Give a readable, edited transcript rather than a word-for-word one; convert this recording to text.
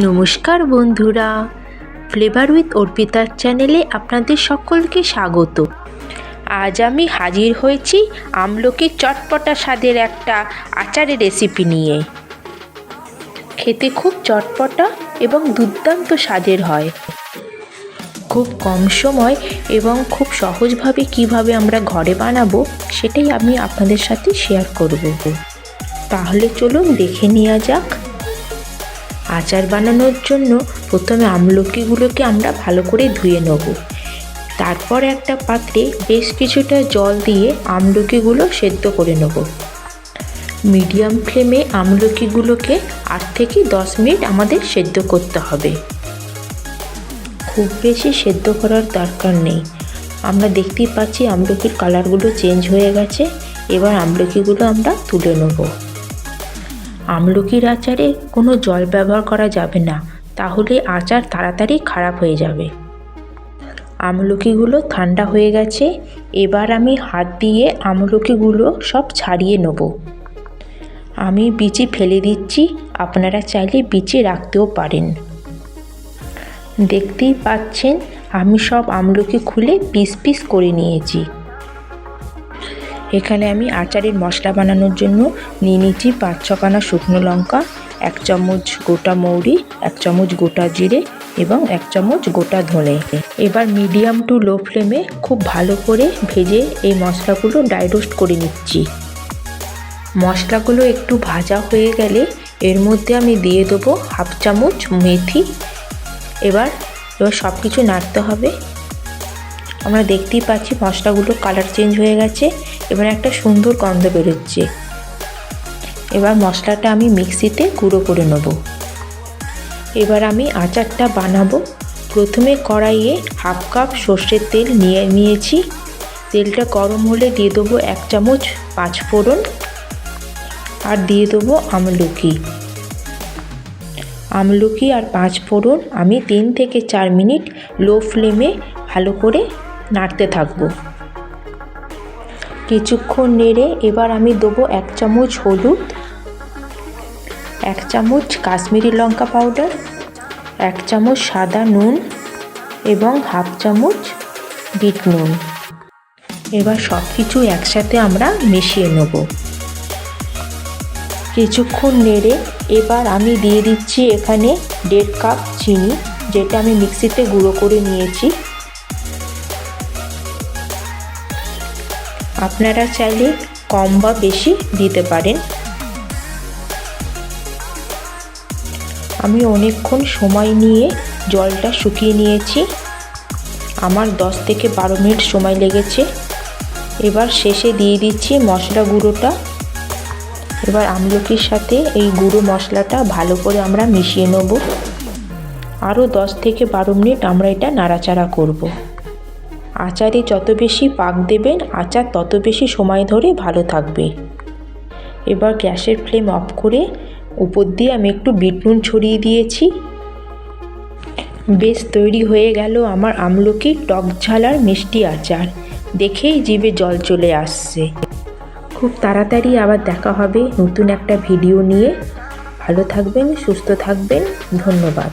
নমস্কার বন্ধুরা, flavour with অর্পিতার চ্যানেলে আপনাদের সকলকে স্বাগত। আজ আমি হাজির হয়েছি আমলকির চটপটা স্বাদের একটা আচারের রেসিপি নিয়ে। খেতে খুব চটপটা এবং দুর্দান্ত স্বাদের হয়। খুব কম সময় এবং খুব সহজভাবে কিভাবে আমরা ঘরে বানাবো সেটাই আমি আপনাদের সাথে শেয়ার করব। তাহলে চলুন দেখে নেওয়া যাক। আচার বানানোর জন্য প্রথমে আমলকিগুলোকে আমরা ভালো করে ধুয়ে নেব। তারপর একটা পাত্রে বেশ কিছুটা জল দিয়ে আমলকিগুলো সেদ্ধ করে নেব। মিডিয়াম ফ্লেমে আমলকিগুলোকে 8 থেকে 10 মিনিট আমাদের সেদ্ধ করতে হবে। খুব বেশি সেদ্ধ করার দরকার নেই। আমরা দেখতেই পাচ্ছি আমলকির কালারগুলো চেঞ্জ হয়ে গেছে। এবার আমলকিগুলো আমরা তুলে নেব। আমলকির আচারে কোনো জল ব্যবহার করা যাবে না, তাহলে আচার তাড়াতাড়ি খারাপ হয়ে যাবে। আমলকিগুলো ঠান্ডা হয়ে গেছে। এবার আমি হাত দিয়ে আমলকিগুলো সব ছাড়িয়ে নেব। আমি বিচি ফেলে দিচ্ছি, আপনারা চাইলে বিচি রাখতেও পারেন। দেখতেই পাচ্ছেন আমি সব আমলকি খুলে পিস পিস করে নিয়েছি। এখানে আমি আচারের মশলা বানানোর জন্য নিয়ে নিচ্ছি 5-6 খানা শুকনো লঙ্কা, 1 চামচ গোটা মৌরি, 1 চামচ গোটা জিরে এবং 1 চামচ গোটা ধনে। এবার মিডিয়াম টু লো ফ্লেমে খুব ভালো করে ভেজে এই মশলাগুলো ড্রাই রোস্ট করে নিচ্ছি। মশলাগুলো একটু ভাজা হয়ে গেলে এর মধ্যে আমি দিয়ে দেবো 1/2 চামচ মেথি। এবার সব কিছু নাড়তে হবে। আমরা দেখতেই পাচ্ছি মশলাগুলো কালার চেঞ্জ হয়ে গেছে। এবার একটা সুন্দর গন্ধ বেরোচ্ছে। এবার মশলাটা আমি মিক্সিতে গুঁড়ো করে নেব। এবার আমি আচারটা বানাবো। প্রথমে কড়াইয়ে 1/2 কাপ সর্ষের তেল নিয়েছি। তেলটা গরম হলে দিয়ে দেবো 1 চামচ 5 ফোড়ন আর দিয়ে দেবো আমলকি আর 5 ফোড়ন আমি 3 থেকে 4 মিনিট লো ফ্লেমে ভালো করে নাড়তে থাকবো। কিছুক্ষণ নেড়ে এবার আমি দেবো 1 চামচ হলুদ, 1 চামচ কাশ্মীরি লঙ্কা পাউডার, 1 চামচ সাদা নুন এবং 1/2 চামচ বিট নুন। এবার সব কিছু একসাথে আমরা মিশিয়ে নেব। কিছুক্ষণ নেড়ে এবার আমি দিয়ে দিচ্ছি এখানে 1.5 কাপ চিনি, যেটা আমি মিক্সিতে গুঁড়ো করে নিয়েছি। আপনারা চাইলে কম বা বেশি দিতে পারেন। আমি অনেকক্ষণ সময় নিয়ে জলটা শুকিয়ে নিয়েছি। আমার 10 থেকে 12 মিনিট সময় লেগেছে। এবার শেষে দিয়ে দিচ্ছি মশলা গুঁড়োটা। এবার আমলকির সাথে এই গুঁড়ো মশলাটা ভালো করে আমরা মিশিয়ে নেব। আরও 10 থেকে 12 মিনিট আমরা এটা নাড়াচাড়া করব। আচারে যত বেশি পাক দেবেন আচার তত বেশি সময় ধরে ভালো থাকবে। এবার গ্যাসের ফ্লেম অফ করে উপর দিয়ে আমি একটু বিট নুন ছড়িয়ে দিয়েছি। বেশ তৈরি হয়ে গেল আমার আমলকির টক ঝাল আর মিষ্টি আচার। দেখেই জিভে জল চলে আসছে। খুব তাড়াতাড়ি আবার দেখা হবে নতুন একটা ভিডিও নিয়ে। ভালো থাকবেন, সুস্থ থাকবেন। ধন্যবাদ।